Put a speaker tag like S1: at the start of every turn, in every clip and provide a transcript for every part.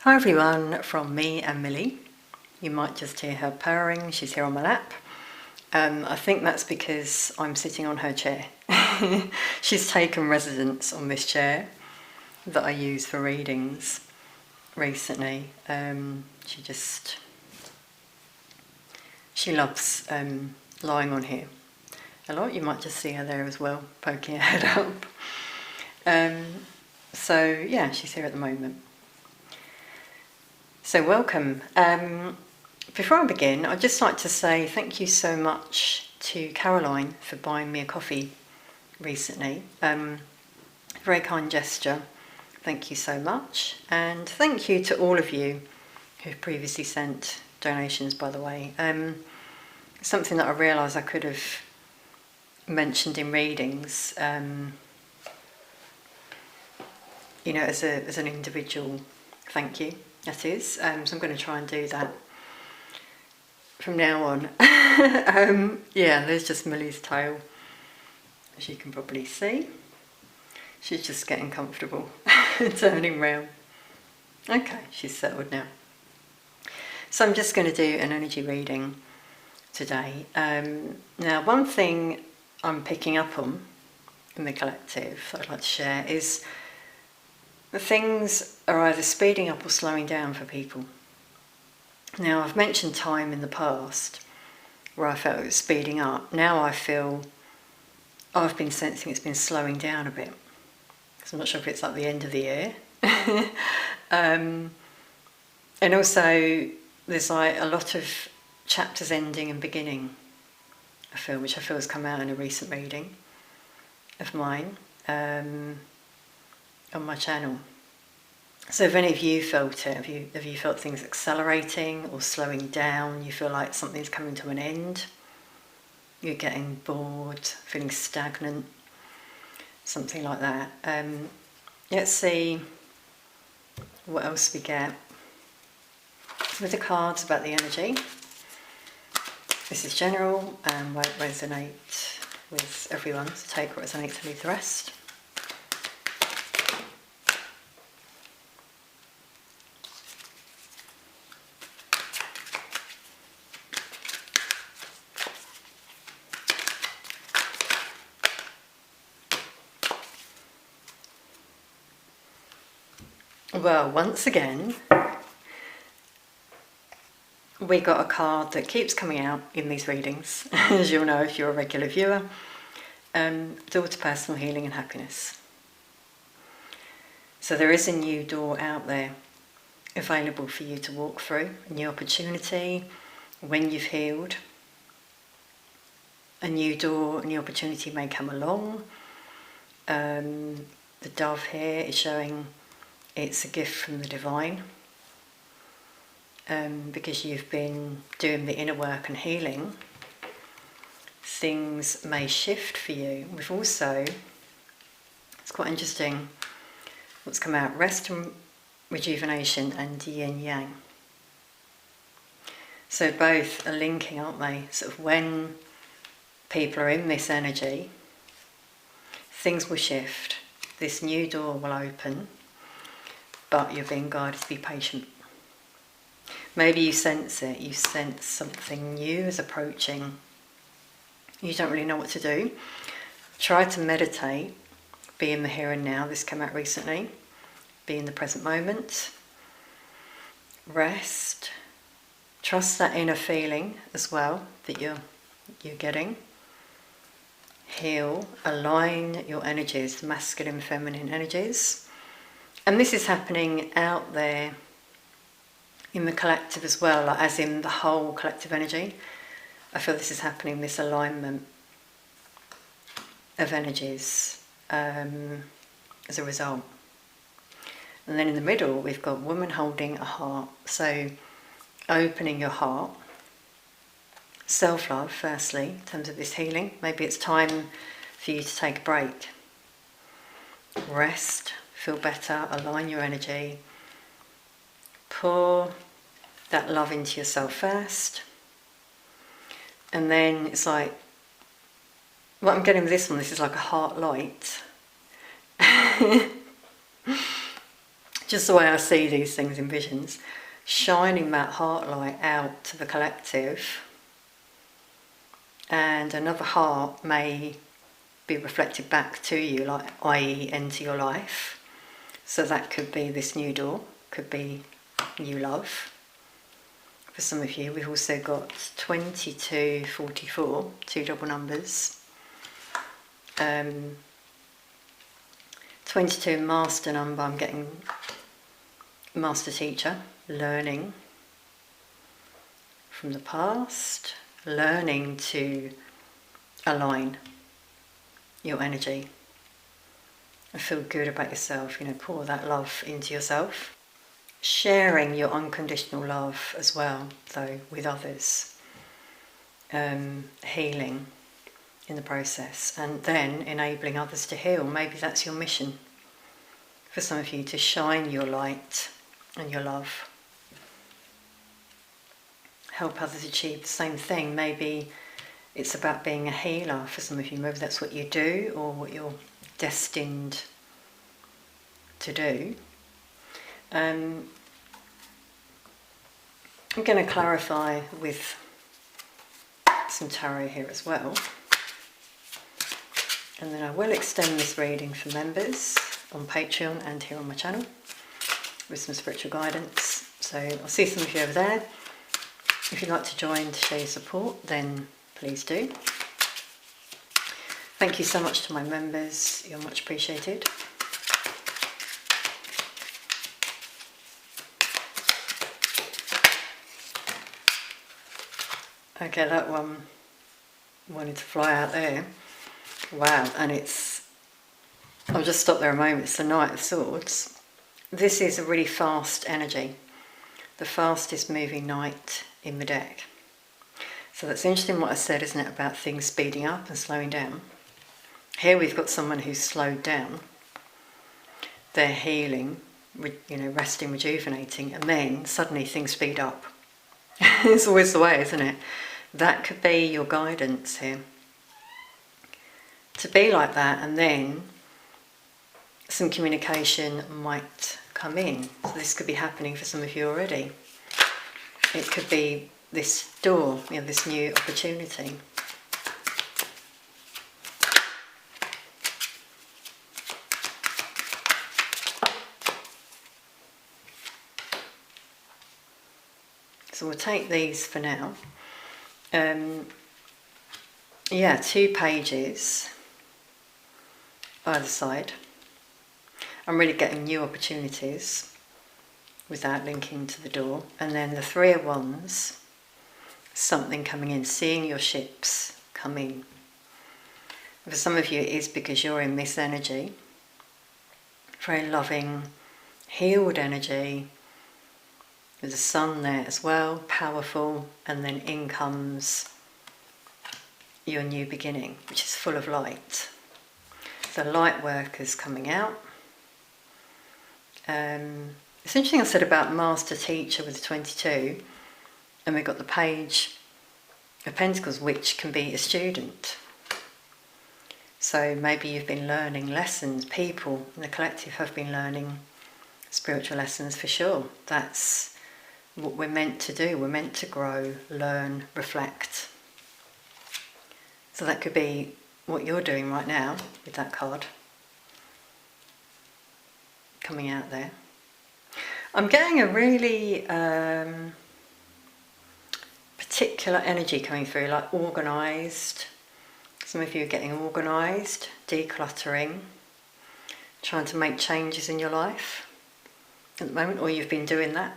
S1: Hi everyone, from me and Millie. You might just hear her purring, she's here on my lap. I think that's because I'm sitting on her chair. She's taken residence on this chair that I use for readings recently. She loves lying on here a lot. You might just see her there as well, poking her head up. So yeah, she's here at the moment. So welcome. Before I begin, I'd just like to say thank you so much to Caroline for buying me a coffee recently. Very kind gesture. Thank you so much. And thank you to all of you who've previously sent donations, by the way. Something that I realised I could have mentioned in readings, as an individual thank you. That is, so I'm going to try and do that from now on. Yeah, there's just Millie's tail, as you can probably see. She's just getting comfortable, turning round. Okay, she's settled now. So I'm just going to do an energy reading today. Now, one thing I'm picking up on in the collective that I'd like to share is things are either speeding up or slowing down for people. Now, I've mentioned time in the past where I felt it was speeding up. Now I feel I've been sensing it's been slowing down a bit. So I'm not sure if it's like the end of the year. And also there's like a lot of chapters ending and beginning, which I feel has come out in a recent reading of mine. On my channel. So if any of you felt it, have you felt things accelerating or slowing down? You feel like something's coming to an end, you're getting bored, feeling stagnant, something like that. Let's see what else we get with the cards about the energy. This is general and won't resonate with everyone, so take what resonates and leave the rest. Well, once again, we got a card that keeps coming out in these readings, as you'll know if you're a regular viewer. Door to personal healing and happiness. So there is a new door out there available for you to walk through, a new opportunity when you've healed. A new door, a new opportunity may come along. The dove here is showing it's a gift from the divine, because you've been doing the inner work and healing. Things may shift for you. We've also, it's quite interesting what's come out, rest and rejuvenation and yin yang. So both are linking, aren't they? Sort of when people are in this energy, things will shift. This new door will open, but you're being guided to be patient. Maybe you sense it, you sense something new is approaching. You don't really know what to do. Try to meditate, be in the here and now. This came out recently. Be in the present moment. Rest. Trust that inner feeling as well that you're getting. Heal. Align your energies, masculine, feminine energies. And this is happening out there in the collective as well, like as in the whole collective energy. I feel this is happening, this alignment of energies as a result. And then in the middle, we've got woman holding a heart. So opening your heart. Self-love, firstly, in terms of this healing. Maybe it's time for you to take a break. Rest. Feel better, align your energy, pour that love into yourself first, and then it's like, what I'm getting with this one, this is like a heart light. just the way I see these things in visions, shining that heart light out to the collective, and another heart may be reflected back to you, like i.e. into your life. So that could be this new door, could be new love. For some of you, we've also got 2244, two double numbers. 22 master number, I'm getting master teacher, learning from the past, learning to align your energy and feel good about yourself, pour that love into yourself. Sharing your unconditional love as well, though, with others. Healing in the process, and then enabling others to heal. Maybe that's your mission for some of you, to shine your light and your love. Help others achieve the same thing. Maybe it's about being a healer for some of you. Maybe that's what you do, or what you're destined to do. I'm going to clarify with some tarot here as well. And then I will extend this reading for members on Patreon and here on my channel with some spiritual guidance. So I'll see some of you over there. If you'd like to join to show your support, then please do. Thank you so much to my members. You're much appreciated. Okay, that one wanted to fly out there. Wow, and I'll just stop there a moment. It's the Knight of Swords. This is a really fast energy. The fastest moving knight in the deck. So that's interesting what I said, isn't it, about things speeding up and slowing down. Here we've got someone who's slowed down. They're healing, resting, rejuvenating, and then suddenly things speed up. It's always the way, isn't it? That could be your guidance here. To be like that, and then some communication might come in. So this could be happening for some of you already. It could be this door, this new opportunity. So we'll take these for now. 2 pages either side. I'm really getting new opportunities without linking to the door. And then the 3 of Wands, something coming in, seeing your ships come in. For some of you it is because you're in this energy, very loving, healed energy. There's a sun there as well, powerful, and then in comes your new beginning, which is full of light. The light work is coming out. It's interesting I said about master teacher with the 22, and we've got the Page of Pentacles, which can be a student. So maybe you've been learning lessons. People in the collective have been learning spiritual lessons for sure. That's what we're meant to do. We're meant to grow, learn, reflect. So that could be what you're doing right now with that card coming out there. I'm getting a really particular energy coming through, like organised. Some of you are getting organised, decluttering, trying to make changes in your life at the moment, or you've been doing that.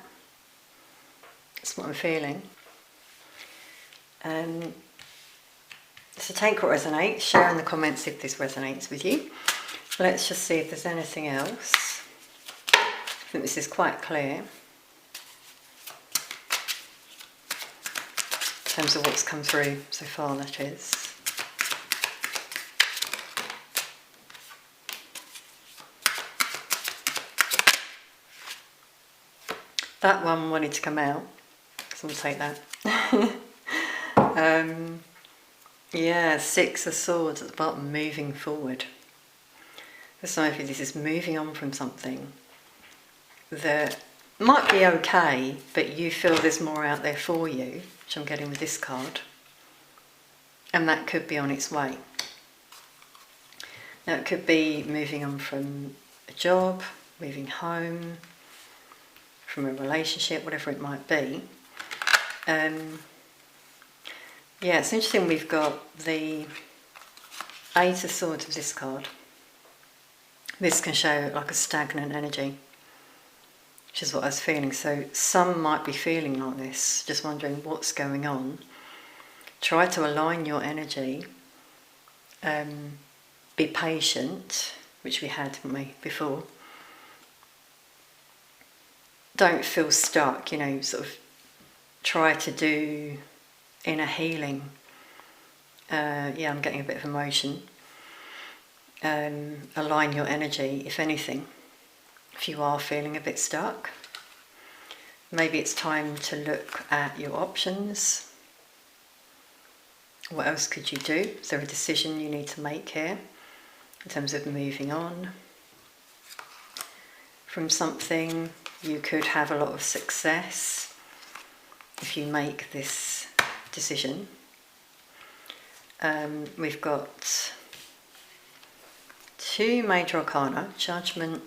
S1: That's what I'm feeling. So take what resonates, share in the comments if this resonates with you. Let's just see if there's anything else. I think this is quite clear in terms of what's come through so far, that is. That one wanted to come out, so we'll take that. Yeah, 6 of Swords at the bottom, moving forward. For some of you, this is moving on from something. that might be okay, but you feel there's more out there for you, which I'm getting with this card, and that could be on its way. Now it could be moving on from a job, moving home, from a relationship, whatever it might be. Yeah, it's interesting, we've got the Eight of Swords of this card. This can show like a stagnant energy, which is what I was feeling. So some might be feeling like this, just wondering what's going on. Try to align your energy. Be patient, which we had, didn't we, before. Don't feel stuck, sort of try to do inner healing. Yeah, I'm getting a bit of emotion. Align your energy, if anything, if you are feeling a bit stuck. Maybe it's time to look at your options. What else could you do? Is there a decision you need to make here in terms of moving on from something? You could have a lot of success if you make this decision. We've got two major arcana, Judgment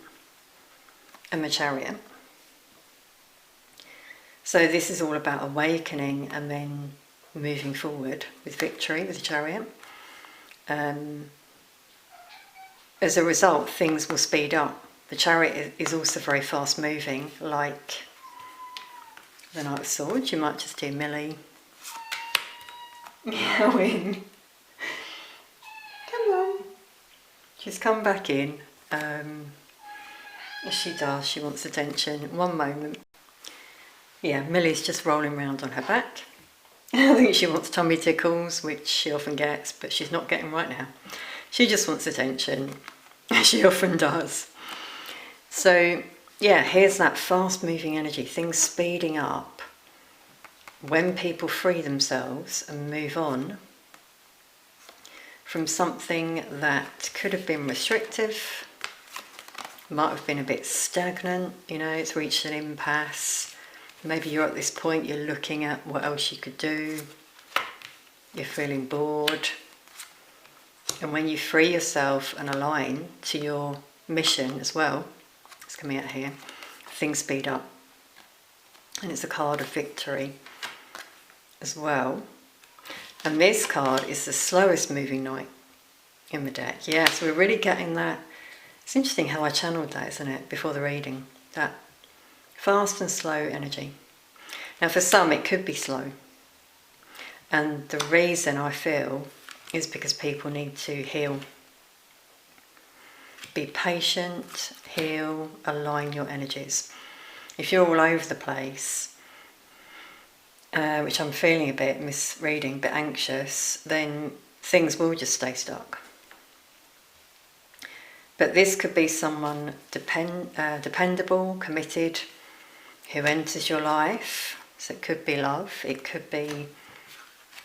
S1: and the Chariot. So this is all about awakening and then moving forward with victory with the Chariot. As a result, things will speed up. The Chariot is also very fast moving, like the Knight of Swords. You might just hear Millie meowing. Come on. She's come back in. As she does, she wants attention. One moment. Yeah, Millie's just rolling around on her back. I think she wants tummy tickles, which she often gets, but she's not getting right now. She just wants attention. She often does. So, yeah, here's that fast-moving energy, things speeding up. When people free themselves and move on from something that could have been restrictive, might have been a bit stagnant, it's reached an impasse. Maybe you're at this point, you're looking at what else you could do, you're feeling bored. And when you free yourself and align to your mission as well, it's coming out here, things speed up. And it's a card of victory as well. And this card is the slowest moving knight in the deck. Yeah, so we're really getting that. It's interesting how I channeled that, isn't it, before the reading? That fast and slow energy. Now for some it could be slow. And the reason I feel is because people need to heal. Be patient, heal, align your energies. If you're all over the place, which I'm feeling a bit misreading, a bit anxious, then things will just stay stuck. But this could be someone dependable, committed, who enters your life. So it could be love, it could be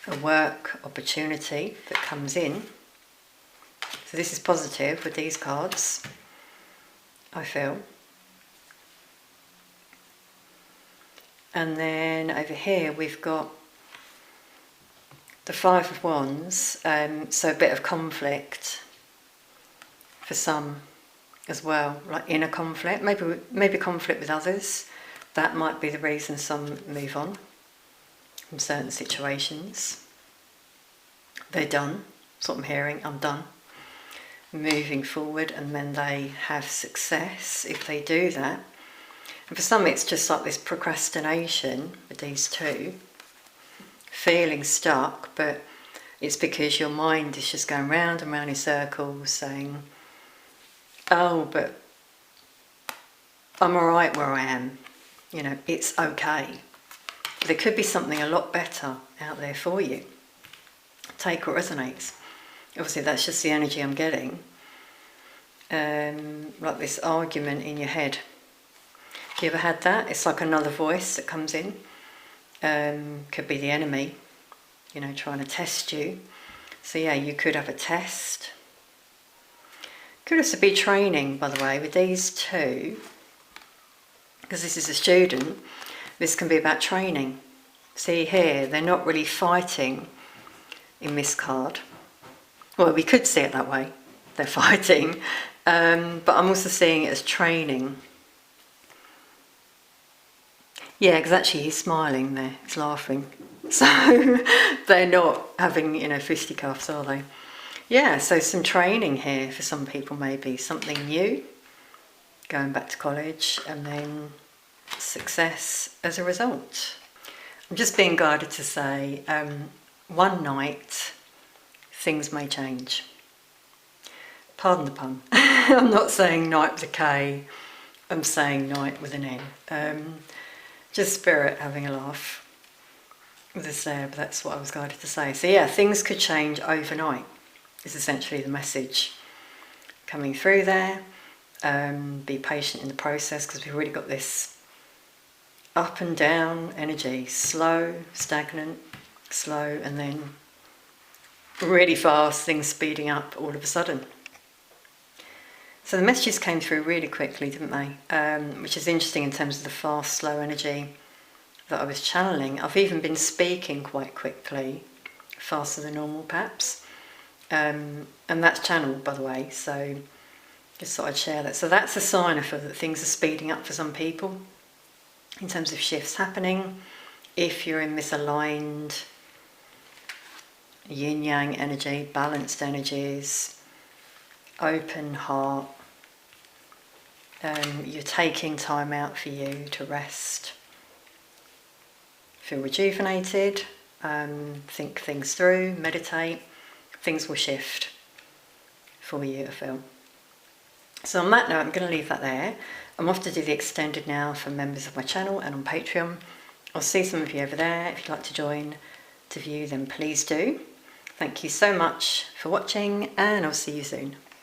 S1: a work opportunity that comes in. So this is positive with these cards, I feel. And then over here we've got the Five of Wands, so a bit of conflict for some as well, like inner conflict, maybe conflict with others. That might be the reason some move on from certain situations. They're done, that's what I'm hearing, I'm done. Moving forward, and then they have success if they do that. And for some it's just like this procrastination with these two, feeling stuck, but it's because your mind is just going round and round in circles saying, oh, but I'm alright where I am, it's okay. There could be something a lot better out there for you. Take what resonates. Obviously that's just the energy I'm getting. Like this argument in your head. Have you ever had that? It's like another voice that comes in. Could be the enemy, trying to test you. So yeah, you could have a test. Could also be training, by the way, with these two. because this is a student, this can be about training. See here, they're not really fighting in this card. Well, we could see it that way, they're fighting, but I'm also seeing it as training. Yeah, because actually he's smiling there, he's laughing. So they're not having, fisticuffs, are they? Yeah, so some training here for some people, maybe something new, going back to college, and then success as a result. I'm just being guided to say, one night things may change. Pardon the pun. I'm not saying night with a K, I'm saying night with an N. Just spirit having a laugh with this there, but that's what I was guided to say. So yeah, things could change overnight is essentially the message coming through there. Be patient in the process, because we've already got this up and down energy, slow, stagnant, slow, and then really fast, things speeding up all of a sudden. So the messages came through really quickly, didn't they? Which is interesting in terms of the fast, slow energy that I was channeling. I've even been speaking quite quickly, faster than normal perhaps. And that's channeled, by the way, so just thought I'd share that. So that's a sign of that things are speeding up for some people in terms of shifts happening. If you're in misaligned yin-yang energy, balanced energies, open heart, you're taking time out for you to rest, feel rejuvenated, think things through, meditate, things will shift for you, I feel. So on that note, I'm going to leave that there. I'm off to do the extended now for members of my channel and on Patreon. I'll see some of you over there. If you'd like to join to view, then please do. Thank you so much for watching, and I'll see you soon.